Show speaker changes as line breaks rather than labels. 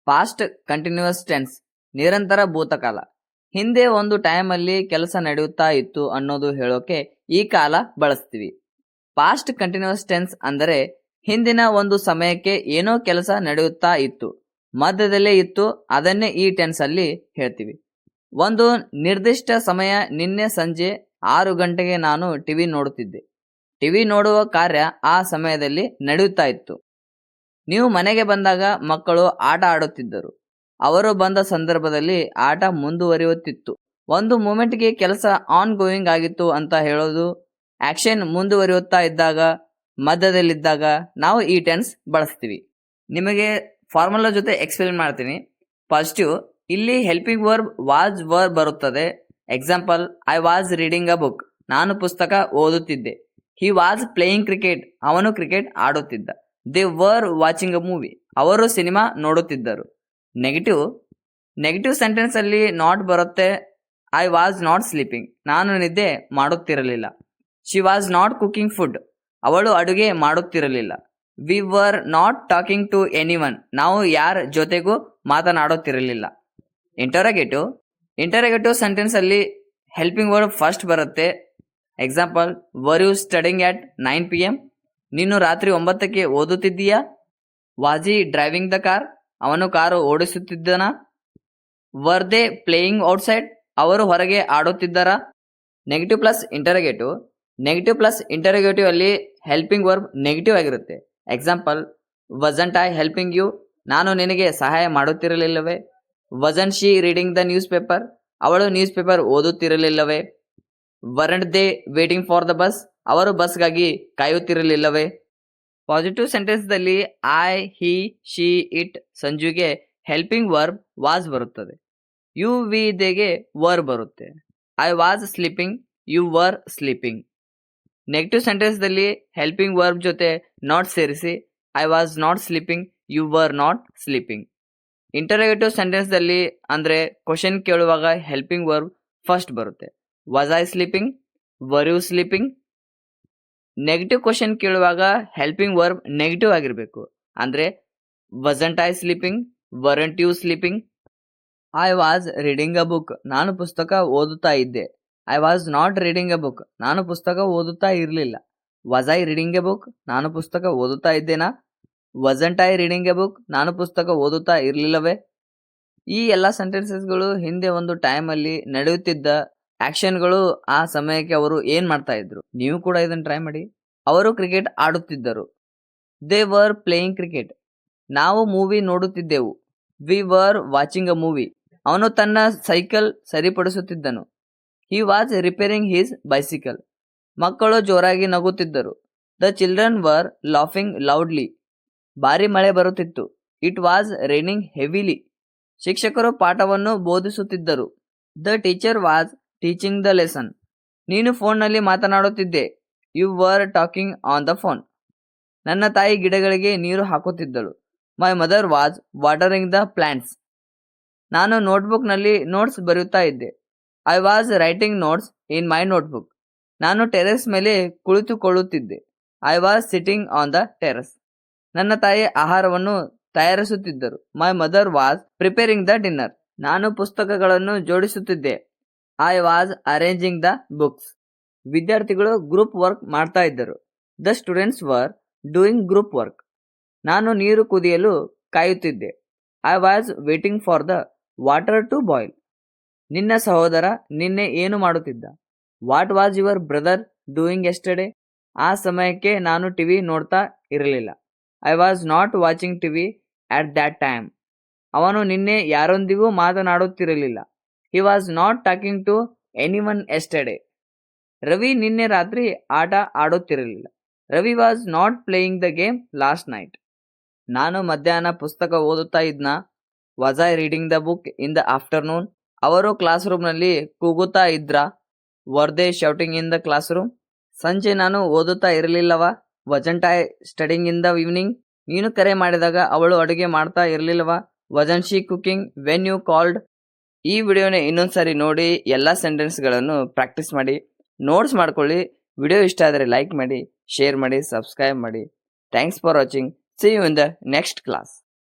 Past continuous tense ನಿರಂತರ ಭೂತಕಾಲ. ಹಿಂದೆ ಒಂದು ಟೈಮಲ್ಲಿ ಕೆಲಸ ನಡೆಯುತ್ತಾ ಇತ್ತು ಅನ್ನೋದು ಹೇಳೋಕೆ ಈ ಕಾಲ ಬಳಸ್ತೀವಿ. ಪಾಸ್ಟ್ ಕಂಟಿನ್ಯೂಸ್ ಟೆನ್ಸ್ ಅಂದರೆ ಹಿಂದಿನ ಒಂದು ಸಮಯಕ್ಕೆ ಏನೋ ಕೆಲಸ ನಡೆಯುತ್ತಾ ಇತ್ತು, ಮಧ್ಯದಲ್ಲೇ ಇತ್ತು, ಅದನ್ನೇ ಈ ಟೆನ್ಸ್ ಅಲ್ಲಿ ಹೇಳ್ತೀವಿ. ಒಂದು ನಿರ್ದಿಷ್ಟ ಸಮಯ, ನಿನ್ನೆ ಸಂಜೆ 6 ಗಂಟೆಗೆ ನಾನು ಟಿವಿ ನೋಡುತ್ತಿದ್ದೆ. ಟಿವಿ ನೋಡುವ ಕಾರ್ಯ ಆ ಸಮಯದಲ್ಲಿ ನಡೆಯುತ್ತಾ ಇತ್ತು. ನೀವು ಮನೆಗೆ ಬಂದಾಗ ಮಕ್ಕಳು ಆಟ ಆಡುತ್ತಿದ್ದರು. ಅವರು ಬಂದ ಸಂದರ್ಭದಲ್ಲಿ ಆಟ ಮುಂದುವರಿಯುತ್ತಿತ್ತು. ಒಂದು ಮೂಮೆಂಟ್ಗೆ ಕೆಲಸ ಆನ್ ಗೋಯಿಂಗ್ ಆಗಿತ್ತು ಅಂತ ಹೇಳೋದು. ಆಕ್ಷನ್ ಮುಂದುವರಿಯುತ್ತಾ ಇದ್ದಾಗ, ಮಧ್ಯದಲ್ಲಿದ್ದಾಗ ನಾವು ಈ ಟೆನ್ಸ್ ಬಳಸ್ತೀವಿ. ನಿಮಗೆ ಫಾರ್ಮುಲಾ ಜೊತೆ ಎಕ್ಸ್ಪ್ಲೇನ್ ಮಾಡ್ತೀನಿ. ಪಾಸಿಟಿವ್, ಇಲ್ಲಿ ಹೆಲ್ಪಿಂಗ್ ವರ್ಬ್ ವಾಸ್ ವರ್ಬ್ ಬರುತ್ತದೆ. Example, I was reading a book, ನಾನು ಪುಸ್ತಕ ಓದುತ್ತಿದ್ದೆ. ಹಿ ವಾಸ್ ಪ್ಲೇಯಿಂಗ್ ಕ್ರಿಕೆಟ್, ಅವನು ಕ್ರಿಕೆಟ್ ಆಡುತ್ತಿದ್ದ. They were watching a movie, ಅವರು ಸಿನಿಮಾ ನೋಡುತ್ತಿದ್ದರು. ನೆಗೆಟಿವ್ ಸೆಂಟೆನ್ಸ್ ಅಲ್ಲಿ ನಾಟ್ ಬರುತ್ತೆ. ಐ ವಾಸ್ ನಾಟ್ ಸ್ಲೀಪಿಂಗ್, ನಾನು ನಿದ್ದೆ ಮಾಡುತ್ತಿರಲಿಲ್ಲ. She was not cooking food, ಅವಳು ಅಡುಗೆ ಮಾಡುತ್ತಿರಲಿಲ್ಲ. We were not talking to anyone, ನಾವು ಯಾರ ಜೊತೆಗೂ ಮಾತನಾಡುತ್ತಿರಲಿಲ್ಲ. ಇಂಟರೋಗೇಟಿವ್ ಸೆಂಟೆನ್ಸ್ ಅಲ್ಲಿ ಹೆಲ್ಪಿಂಗ್ ವರ್ಡ್ ಫಸ್ಟ್ ಬರುತ್ತೆ. Example, were you studying at 9 PM, ನೀನು ರಾತ್ರಿ 9ಕ್ಕೆ ಓದುತ್ತಿದ್ದೀಯಾ? Was he driving the car, ಅವನು ಕಾರು ಓಡಿಸುತ್ತಿದ್ದನ? ವರ್ ದೇ ಪ್ಲೇಯಿಂಗ್ ಔಟ್ಸೈಡ್, ಅವರು ಹೊರಗೆ ಆಡುತ್ತಿದ್ದರಾ? ನೆಗೆಟಿವ್ ಪ್ಲಸ್ ಇಂಟರೋಗೇಟಿವ್ ಅಲ್ಲಿ ಹೆಲ್ಪಿಂಗ್ ವರ್ಬ್ ನೆಗೆಟಿವ್ ಆಗಿರುತ್ತೆ. Example, wasn't I helping you, ನಾನು ನಿನಗೆ ಸಹಾಯ ಮಾಡುತ್ತಿರಲಿಲ್ಲವೇ? Wasn't she reading the newspaper, ಅವಳು ನ್ಯೂಸ್ ಪೇಪರ್ ಓದುತ್ತಿರಲಿಲ್ಲವೇ? Weren't they waiting for the bus, ಅವರು ಬಸ್ಗಾಗಿ ಕಾಯುತ್ತಿರಲಿಲ್ಲವೇ? ಪಾಸಿಟಿವ್ ಸೆಂಟೆನ್ಸ್ ದಲ್ಲಿ I, he, she, it, ಸಂಜುಗೆ helping verb was ಬರುತ್ತದೆ. ಯು, ವಿ, ದೇಗೆ ವರ್ ಬರುತ್ತೆ. I was sleeping, you were sleeping. Negative sentence ದಲ್ಲಿ ಹೆಲ್ಪಿಂಗ್ ವರ್ಬ್ ಜೊತೆ ನಾಟ್ ಸೇರಿಸಿ I was not sleeping, you were not sleeping. Interrogative sentence ದಲ್ಲಿ ಅಂದ್ರೆ question ಕೇಳುವಾಗ helping verb first ಬರುತ್ತೆ. Was I sleeping, were you sleeping. Negative question ಕೇಳುವಾಗ helping verb negative ಆಗಿರಬೇಕು. ಅಂದ್ರೆ wasn't I sleeping, weren't you sleeping. I was reading a book, ನಾನು ಪುಸ್ತಕ ಓದುತ್ತಾ ಇದ್ದೆ. I was not reading a book, ನಾನು ಪುಸ್ತಕ ಓದುತ್ತಾ ಇರಲಿಲ್ಲ. Was I reading a book, ನಾನು ಪುಸ್ತಕ ಓದುತ್ತಾ ಇದ್ದೇನಾ? Wasn't I reading a book, ನಾನು ಪುಸ್ತಕ ಓದುತ್ತಾ ಇರಲಿಲ್ಲವೇ? ಈ ಎಲ್ಲ ಸೆಂಟೆನ್ಸಸ್ಗಳು ಹಿಂದೆ ಒಂದು ಟೈಮಲ್ಲಿ ನಡೆಯುತ್ತಿದ್ದ ಆಕ್ಷನ್ಗಳು. ಆ ಸಮಯಕ್ಕೆ ಅವರು ಏನ್ ಮಾಡ್ತಾ ಇದ್ರು. ನೀವು ಕೂಡ ಇದನ್ನ ಟ್ರೈ ಮಾಡಿ. ಅವರು ಕ್ರಿಕೆಟ್ ಆಡುತ್ತಿದ್ದರು. ದೇ ವರ್ ಪ್ಲೇಯಿಂಗ್ ಕ್ರಿಕೆಟ್, ನಾವು ಮೂವಿ ನೋಡುತ್ತಿದ್ದೆವು. We were watching a movie, ಅವನು ತನ್ನ ಸೈಕಲ್ ಸರಿಪಡಿಸುತ್ತಿದ್ದನು. He was repairing his bicycle, ಮಕ್ಕಳು ಜೋರಾಗಿ ನಗುತ್ತಿದ್ದರು. The children were laughing loudly, ಭಾರಿ ಮಳೆ ಬರುತ್ತಿತ್ತು. ಇಟ್ ವಾಸ್ ರೇನಿಂಗ್ ಹೆವಿಲಿ, ಶಿಕ್ಷಕರು ಪಾಠವನ್ನು ಬೋಧಿಸುತ್ತಿದ್ದರು. The teacher was teaching the lesson, ನೀನು ಫೋನ್ನಲ್ಲಿ ಮಾತನಾಡುತ್ತಿದ್ದೆ. You were talking on the phone, ನನ್ನ ತಾಯಿ ಗಿಡಗಳಿಗೆ ನೀರು ಹಾಕುತ್ತಿದ್ದಳು. My mother was watering the plants, ನಾನು ನೋಟ್ಬುಕ್ನಲ್ಲಿ ನೋಟ್ಸ್ ಬರೆಯುತ್ತಾ ಇದ್ದೆ. I was writing notes in my notebook, ನಾನು ಟೆರೆಸ್ ಮೇಲೆ ಕುಳಿತುಕೊಳ್ಳುತ್ತಿದ್ದೆ. I was sitting on the terrace, ನನ್ನ ತಾಯಿ ಆಹಾರವನ್ನು ತಯಾರಿಸುತ್ತಿದ್ದರು. My mother was preparing the dinner, ನಾನು ಪುಸ್ತಕಗಳನ್ನು ಜೋಡಿಸುತ್ತಿದ್ದೆ. I was arranging the books, ವಿದ್ಯಾರ್ಥಿಗಳು ಗ್ರೂಪ್ ವರ್ಕ್ ಮಾಡ್ತಾ ಇದ್ದರು. The students were doing group work, ನಾನು ನೀರು ಕುದಿಯಲು ಕಾಯುತ್ತಿದ್ದೆ. I was waiting for the water to boil, ನಿನ್ನ ಸಹೋದರ ನಿನ್ನೆ ಏನು ಮಾಡುತ್ತಿದ್ದ? What was your brother doing yesterday, ಆ ಸಮಯಕ್ಕೆ ನಾನು ಟಿವಿ ನೋಡ್ತಾ ಇರಲಿಲ್ಲ. I was not watching TV at that time, ಅವನು ನಿನ್ನೆ ಯಾರೊಂದಿಗೂ ಮಾತನಾಡುತ್ತಿರಲಿಲ್ಲ. He was not talking to anyone yesterday, Ravi ನಿನ್ನೆ ರಾತ್ರಿ ಆಟ ಆಡುತ್ತಿರಲಿಲ್ಲ. Ravi was not playing the game last night, ನಾನು ಮಧ್ಯಾಹ್ನ ಪುಸ್ತಕ ಓದುತ್ತಾ ಇದ್ನಾ? Was I reading the book in the afternoon, ಅವರು ಕ್ಲಾಸ್ ರೂಮ್ನಲ್ಲಿ ಕೂಗುತ್ತಾ ಇದ್ರಾ? Were they shouting in the classroom, ಸಂಜೆ ನಾನು ಓದುತ್ತಾ ಇರಲಿಲ್ಲವಾ? Wasn't I studying in the evening, ನೀನು ಕರೆ ಮಾಡಿದಾಗ ಅವಳು ಅಡುಗೆ ಮಾಡ್ತಾ ಇರಲಿಲ್ಲವಾ? Wasn't she cooking when you called. ಈ ವಿಡಿಯೋನ ಇನ್ನೊಂದ್ಸರಿ ನೋಡಿ ಎಲ್ಲ ಸೆಂಟೆನ್ಸ್ಗಳನ್ನು ಪ್ರಾಕ್ಟೀಸ್ ಮಾಡಿ, ನೋಟ್ಸ್ ಮಾಡ್ಕೊಳ್ಳಿ. ವಿಡಿಯೋ ಇಷ್ಟ ಆದರೆ ಲೈಕ್ ಮಾಡಿ, ಶೇರ್ ಮಾಡಿ, ಸಬ್ಸ್ಕ್ರೈಬ್ ಮಾಡಿ. Thanks for watching. See you in the next class.